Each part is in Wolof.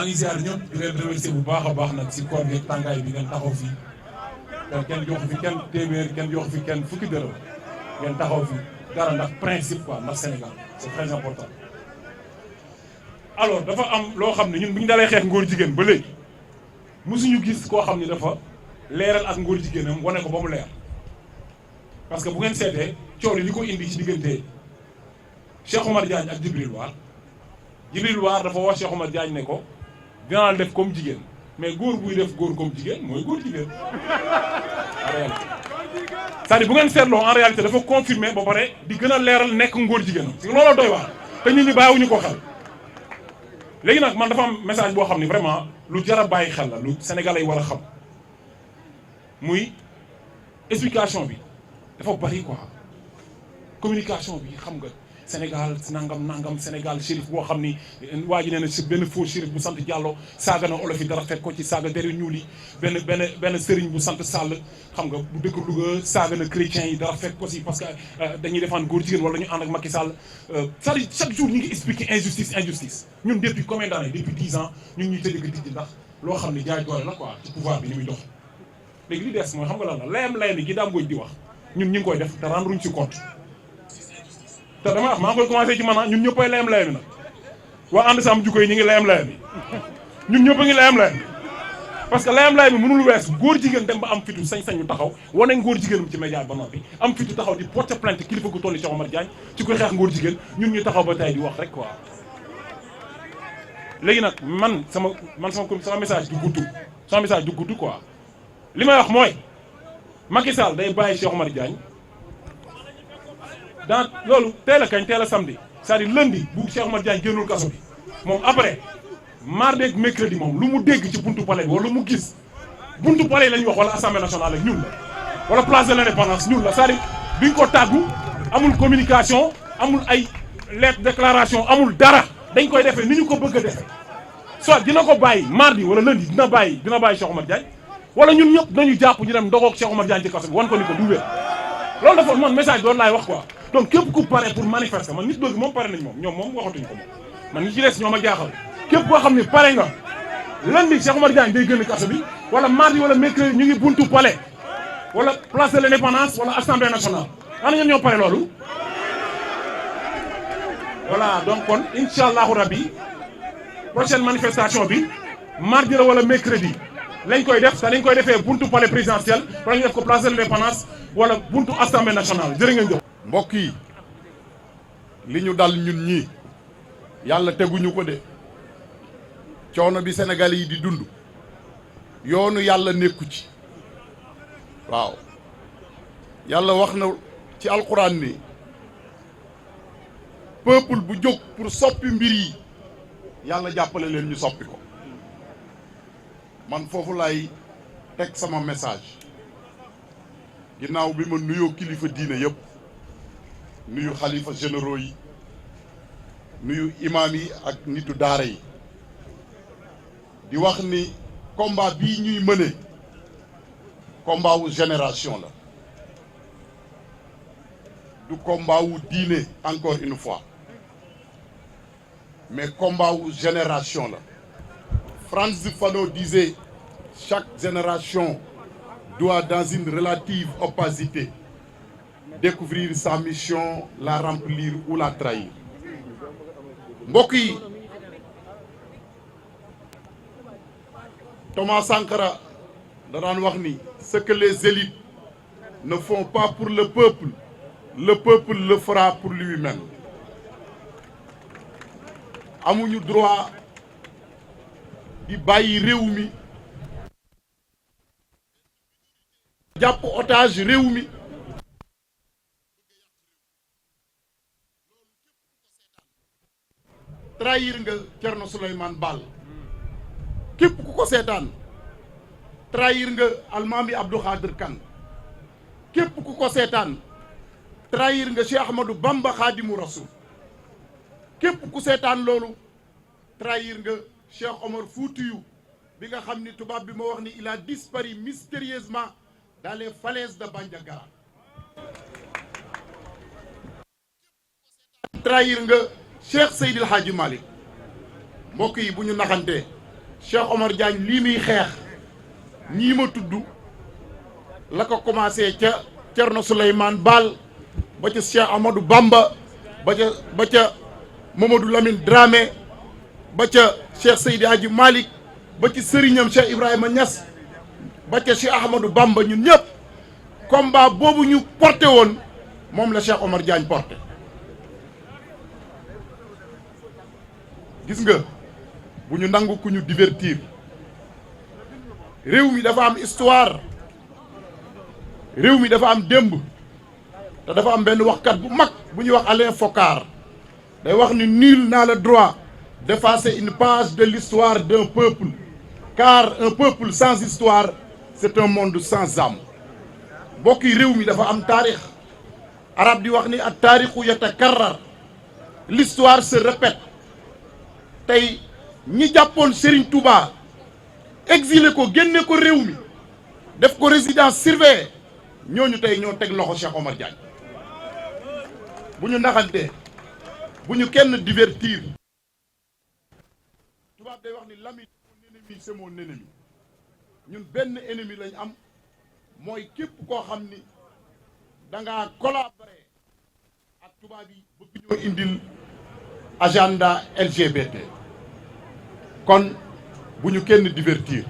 ngi ziar ñëpp di leen remercier bu baax a baax nag si koor gi tàngaay bi ngeen taxaw fii te kenn jox fi kenn téeméer kenn jox fi kenn fukki dërëm ngeen taxaw fi dara ndax principe quoi ndax Sénégal c'est très important. alors dafa am loo xam ne ñun bu ñu dalee xeex ngóor jigéen ba léegi mosuñu gis koo xam ni dafa leeral ak ngóor jigéenam wane ko ba mu leer parce que bu ngeen seetee coow li ko indi ci diggante Cheikh Oumar Diagne ak Djibril War dafa wax Cheikh Oumar Diagne ne ko dinaa la def comme jigéen mais góor buy def góor comme jigéen mooy góor jigéen en réalité c'est-à-dire bu ngeen seetloo en réalité dafa confirmer ba pare di gën a leeral nekk ngóor jigéen si looloo doy waar te nit ñi bàyyiwuñu ko xel. léegi nag man dafa am message boo xam ne vraiment lu jar a bàyyi xel la lu Sénégalais yi war a xam muy explication bi dafa bari quoi communication bi xam nga Sénégal nangam Sénégal shérif boo xam ni waa ji nee na si benn faux shérif bu sant Diallo saaga na olof yi dara fekk ko ci saaga deri ñuul yi benn sëriñ bu sant Sall xam nga bu dëkk Louga saaga na chrétiens yi dara fekk ko si parce que dañuy défendre góor jigéen wala ñu ànd ak Macky Sall c'est-à-dire chaque jour ñu ngi expliquer injustice ñun depuis combien d'années depuis 10 ans ñu ngi ñuy tëjee tijji ndax loo xam ne jaay doole la quoi ci pouvoir bi ni muy dox léegi li des mooy xam nga lan la layam yi gi daam ngooj di wax ñun ñu ngi koy def te rendre ci compte te dama wax maa ngi koy commencé ci man ñun ñëppay layam nag waa ànd sam jukko yi ñu ngi layam yi ñun ñëpp a ngi layam parce que layam bi mënul wees góor jigéen dem ba am fitu sañ-sañ ñu taxaw wane ngóor jigéenam ci média ba noppi am fitu taxaw di porter plainte kilifa gu tolli Cheikh Oumar Diagne ci koy xeex ngóor jigéen ñun ñu taxaw ba tey di wax rek quoi. léegi nag sama message du gudd quoi li may wax mooy Macky Sall day bàyyi Cheikh Oumar Diagne dans loolu teel a samedi c'est-à-dire lundi bu Cheikh Oumar Diagne génnul kaso bi moom après mardi ak mercredi moom lu mu dégg ci buntu palais bi wala lu mu gis buntu palais la ñuy wax wala assemblée nationale ak ñun la wala place de l'indépendance ñun la c'est-à-dire duñ ko tàggu amul communication amul ay lettre déclaration amul dara dañ koy defee ni ñu ko bëgg a defee soit dina ko bàyyi mardi wala lundi dina bàyyi Cheikh Oumar Diagne wala ñun ñëpp nañu jàpp ñu dem ndogoog Cheikh Oumar Diagne ci kaso bi wan ko ni ko du wér loolu dafa man message doon laay wax quoi donc képp ku pare pour manifester man nit bëgg moom pare nañ moom ñoom moom waxatuñ ko moom man ñi ci des ñoom a jaaxal képp koo xam ne pare nga lundi Cheikh Oumar Diagne day génn kaso bi wala mardi wala mercredi ñu ngi buntu palais wala place de l'indépendance wala assemblée nationale ana ñoom ñoo pare loolu voilà donc kon incha allahu rabbi prochaine manifestation bi mardi la wala mercredi lañ koy def te lañ koy defee buntu palais présidentiel wala ñu def ko place de l'indépendance wala buntu assemblée nationale jërë ngeen jëf. mbokk yi li ñu dal ñun ñii yàlla teguñu ko de coono bi Sénégal yi di dund yoonu yàlla nekku ci waaw yàlla wax na ci alxuraan ni peuple bu jóg pour soppi mbir yi yàlla jàppale leen ñu soppi ko man foofu lay teg sama message ginnaaw bi ma nuyoo kilifa diine yëpp nuyu xalifa généraux yi nuyu imaam yi ak nitu daara yi di wax ni combat bii ñuy mëne combat wu génération la du combat wu diine encore une fois mais combat wu génération la Frantz Fanon disait chaque génération doit dans une relative opacité découvrir sa mission, la remplir ou la trahir. mbokk yi Thomas Sankara da daan wax ni ce que les élites ne font pas pour le peuple le fera pour lui-même. amuñu droit di bàyyi réew mi jàpp otage réew mi trahir nga Thierno Souleymane Baal képp ku ko seetaan trahir nga Almaami Abdou Khadir Kane képp ku ko seetaan trahir nga Cheikh Ahmadou Bamba Khadimu Rasoul képp ku seetaan loolu trahir nga Cheikh Omar Foutiyou bi nga xam ni tubaab bi ma wax ni il a disparu mystérieusement dans les falaises de Bandiagara trahir nga Cheikh Seydil Hadji Malick mbokk yi bu ñu naxantee Cheikh Omar Diagne lii muy xeex ñii ma tudd la ko commencé ca Thierno Souleymane Baal ba ca Cheikh Amadou Bamba ba ca Mamadou Lamine Dramé ba ca Cheikh Seydi Hadji Malick ba ci sëriñam Cheikh Ibrahima Niass ba ca Cheikh Ahmadou Bamba ñun ñëpp combat boobu ñu porté woon moom la Cheikh Omar Diagne porté. gis nga bu ñu nangu ku ñu divertir réew mi dafa am histoire réew mi dafa am démb te dafa am benn waxkat bu mag bu ñuy wax Alain Focar day wax ni nul n'a le droit d'effacer une page de l'histoire d'un peuple car un peuple sans histoire c'est un monde sans âme. mbokk yi réew mi dafa am taarix arab di wax ni at taarixu yatakarrar l'histoire se répète. tey ñi jàppoon Serigne Touba exilé ko génne ko réew mi def ko résidence surveillée ñooñu tey ñoo teg loxo Cheikh Omar Diagne bu ñu naxantee bu ñu kenn divertir. tubaab day wax ni l'ami mon ennemi c'est mon ennemi ñun benn ennemi lañ am mooy képp koo xam ni da ngaa collaborer ak tubaab yi bëgg ñoo indil agenda LGBT. kon bu ñu kenn divertir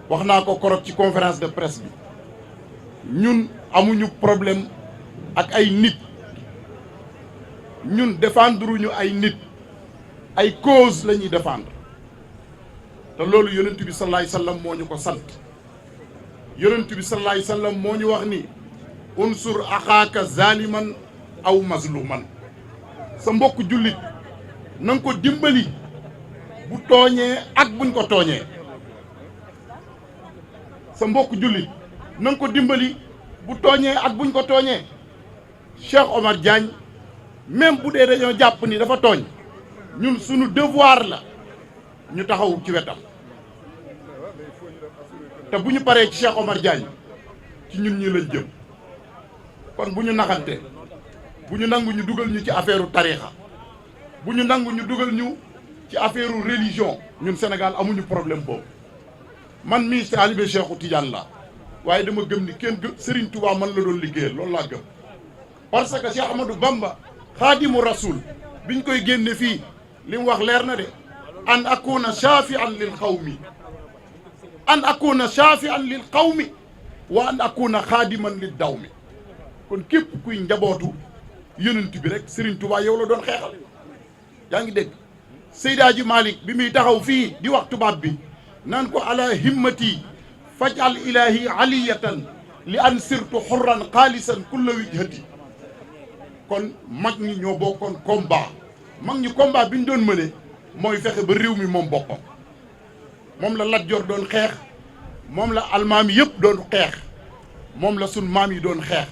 wax naa ko korog ci conférence de presse bi ñun amuñu problème ak ay nit ñun défendre ñu ay nit ay cause la ñuy défendre te loolu yonent bi sallallahu alayhi wasallam moo ñu ko sant yonent bi sallallahu alayhi wasallam moo ñu wax ni unsur axaaka zaliman aw mazluman sa mbokk jullit na nga ko dimbali bu tooñee ak buñ ko tooñee sa mbokk jullit na nga ko dimbali bu tooñee ak buñ ko tooñee Cheikh Omar Diagne même bu dee dañoo jàpp ni dafa tooñ ñun suñu devoir la ñu taxaw ci wetam te bu ñu paree ci Cheikh Omar Diagne ci ñun ñi lañ jëm kon bu ñu naxante bu ñu nangu ñu dugal ñu ci affaire tarixa bu ñu nangu ñu dugal ñu ci affaire religion ñun Sénégal amuñu problème boobu man mii taalibe Cheikhu Tidiane la waaye dama gëm ni kenn Serigne Touba man la doon liggéeyal loolu laa gëm parce que Cheikh Ahmadou Bamba xaadimu rasul biñ koy génne fii li mu wax leer na de an akuna shafi'an lil qawmi an akuna shafi'an lil qawmi wa an akuna xaadiman lid dawmi kon képp kuy njabootu yonent bi rek Serigne Touba yow la doon xeexal yaa ngi dégg Seydi Hadji Malick bi muy taxaw fii di wax tubaab bi naan ko ala himmati fajal ilahi aliyatan li an sirtu xurran xaalisan kulla wijhati kon mag ñi ñoo bokkoon combat mag ñi combat bi ñu doon mëne mooy fexe ba réew mi moom boppam moom la Lat Joor doon xeex moom la almaam yëpp doon xeex moom la sun maam yi doon xeex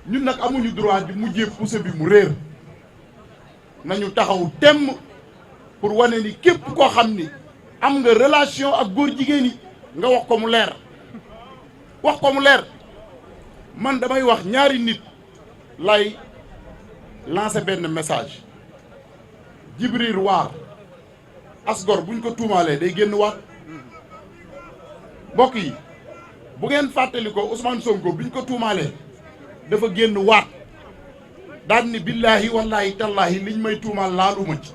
ñun nag amuñu droit di mujjee pousse bi mu réer nañu taxaw temm pour wane ni képp koo xam ni am nga relation ak góor jigéen yi nga wax ko mu leer wax ko mu leer man damay wax ñaari nit lay lancer benn message Djibril War asgor buñ ko tuumaalee day génn waat mbokk yi bu ngeen fàttali ko Ousmane Sonko biñ ko tuumaalee dafa génn waat daan ni billaahi wallaahi tallaahi liñ may tuumaal laaluma ci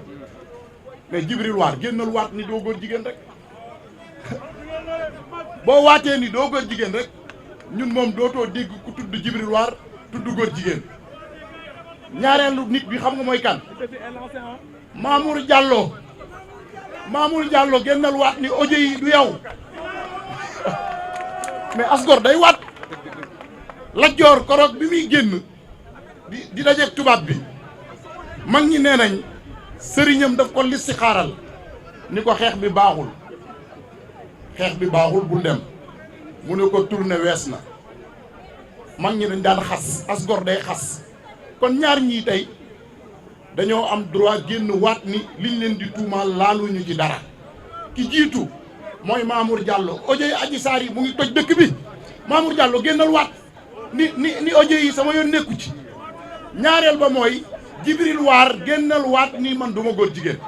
mais Djibril War génnal waat ni doo góor jigéen rek boo waatee ni doo góor jigéen rek ñun moom dootoo dégg ku tudd Djibril War tudd góor jigéen ñaareelu nit bi xam nga mooy kan Mamour Diallo génnal waat ni audio yi du yow mais asgor day waat Lat Joor korog bi muy génn di dajeeg tubaab bi mag ñi nee nañ sëriñam daf ko listixaaral ni ko xeex bi baaxul bul dem mu ne ko tourné wees na mag ñi dañ daan xas asgor day xas kon ñaar ñii tey dañoo am droit génn waat ni liñ leen di tuumaal laaluñu ci dara ki jiitu mooy Mamour Diallo audio yi Adji Sarr yi mu ngi toj dëkk bi Mamour Diallo génnal waat ni audio yi sama yoon nekku ci ñaareel ba mooy Djibril War génnal waat ni man duma góor jigéen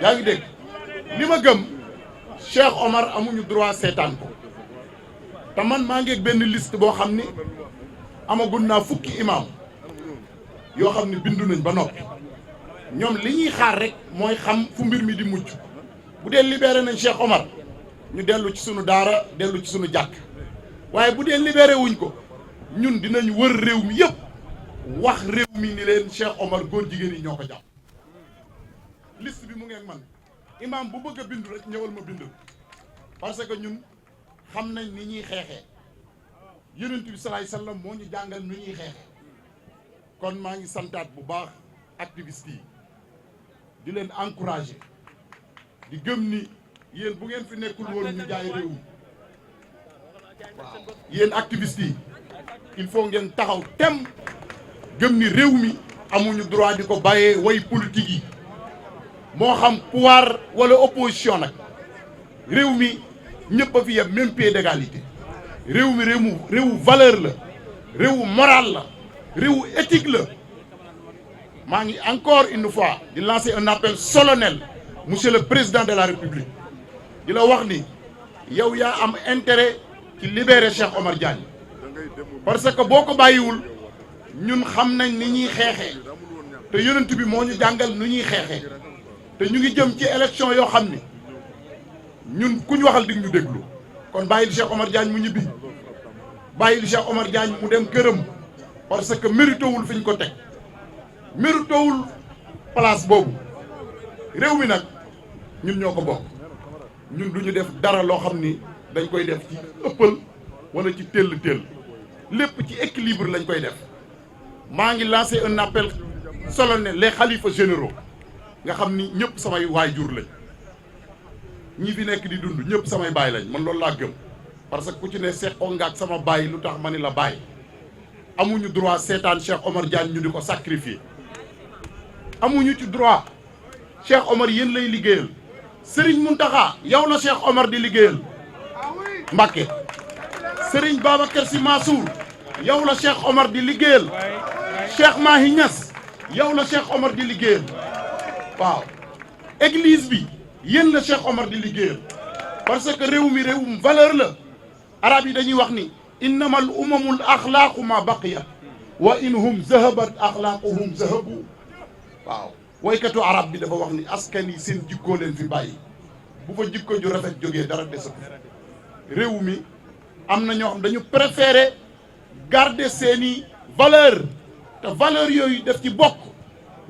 yaa ngi dégg li ma gëm Cheikh Omar amuñu droit seetaan ko te man maa ngi ak benn liste boo xam ni amagun naa fukki imam yoo xam ne bindu nañ ba noppi ñoom li ñuy xaar rek mooy xam fu mbir mi di mujj bu dee libéré nañ Cheikh Omar ñu dellu ci sunu daara dellu ci sunu jàkk waaye bu dee libéré wuñ ko ñun dinañ wër réew mi yëpp wax réew mi ni leen Cheikh Omar góor jigéen yi ñoo ko jàpp liste bi mu ngeen man imam bu bëgg a bindu rek ñëwal ma bindu parce que ñun xam nañ ni ñuy xeexee yonent bi salaay sallam moo ñu jàngal ni ñuy xeexee kon maa ngi santaat bu baax activiste yi di leen encourager di gëm ni yéen bu ngeen fi nekkul woon ñu jaay réew mi waaw yéen activiste yi il faut ngeen taxaw tem gëm ni réew mi amuñu droit di ko bàyyee way politique yi moo xam pouvoir wala opposition nag réew mi ñëpp a fi yem même pied d'égalité réew mi réewu valeur la réewu moral la réewu éthique la maa ngi encore une fois di lancer un appel solennel monsieur le président de la république di la wax ni yow yaa am intérêt ci libérer Cheikh Omar Diagne parce que boo ko bàyyiwul ñun xam nañ ni ñuy xeexee te yonent bi moo ñu jàngal nu ñuy xeexee te ñu ngi jëm ci élection yoo xam ni ñun ku ñu waxal di ñu déglu kon bàyyil Cheikh Omar Diagne mu ñibbi bàyyil Cheikh Omar Diagne mu dem këram parce que méritowul fi ñu ko teg méritowul place boobu réew mi nag ñun ñoo ko bokk ñun du ñu def dara loo xam ni dañ koy def ci ëppal wala ci téll lépp ci équilibre lañ koy def maa ngi lancé un appel solennel les xalifas généraux nga xam ni ñëpp samay waajur lañ ñi fi nekk di dund ñëpp samay baay lañ man loolu laa gëm parce que ku ci ne seqoo nga ak sama baay lu tax ma ni la baay amuñu droit seetaan Cheikh Omar Diagne ñu di ko sacrifier amuñu ci droit Cheikh Omar yéen lay liggéeyal Serigne Mountakha yow la Cheikh Omar di liggéeyal Mbacké Serigne Babacar Sy Mansour yow la Cheikh Omar di liggéeyal Cheikh Mahi Niass yow la Cheikh Omar di liggéeyal waaw église bi yéen la Cheikh Omar di liggéeyal parce que réew mi réewum valeur la arab yi dañuy wax ni innamal umamul axlaaqu ma baqiyat wa in hum zahabat axlaaquhum zahabu waaw woykatu arab bi dafa wax ni askan yi seen jikkoo leen fi bàyyi bu fa jikko ju rafet jógee dara desatu réew mi am na ñoo xam dañu préférer garder seeni valeur te valeur yooyu def ci bokk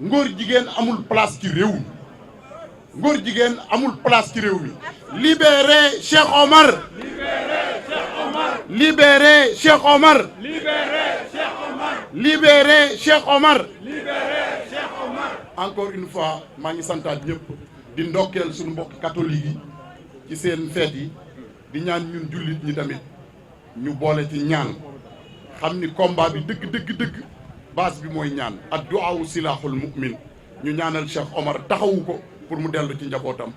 ngóor jigéen amul place ci réew mi ngóor jigéen amul place ci réew mi libérez Cheikh Omar libérez Cheikh Omar libérez Cheikh Omar encore une fois maa ngi santaat ñëpp di ndokkeel suñu mbokk catholique yi ci seen feet yi di ñaan ñun jullit ñi tamit ñu boole ci ñaan xam ni combat bi dëgg base bi mooy ñaan ad du'aa silaaxul mu'min ñu ñaanal Cheikh Omar taxawu ko pour mu dellu ci njabootam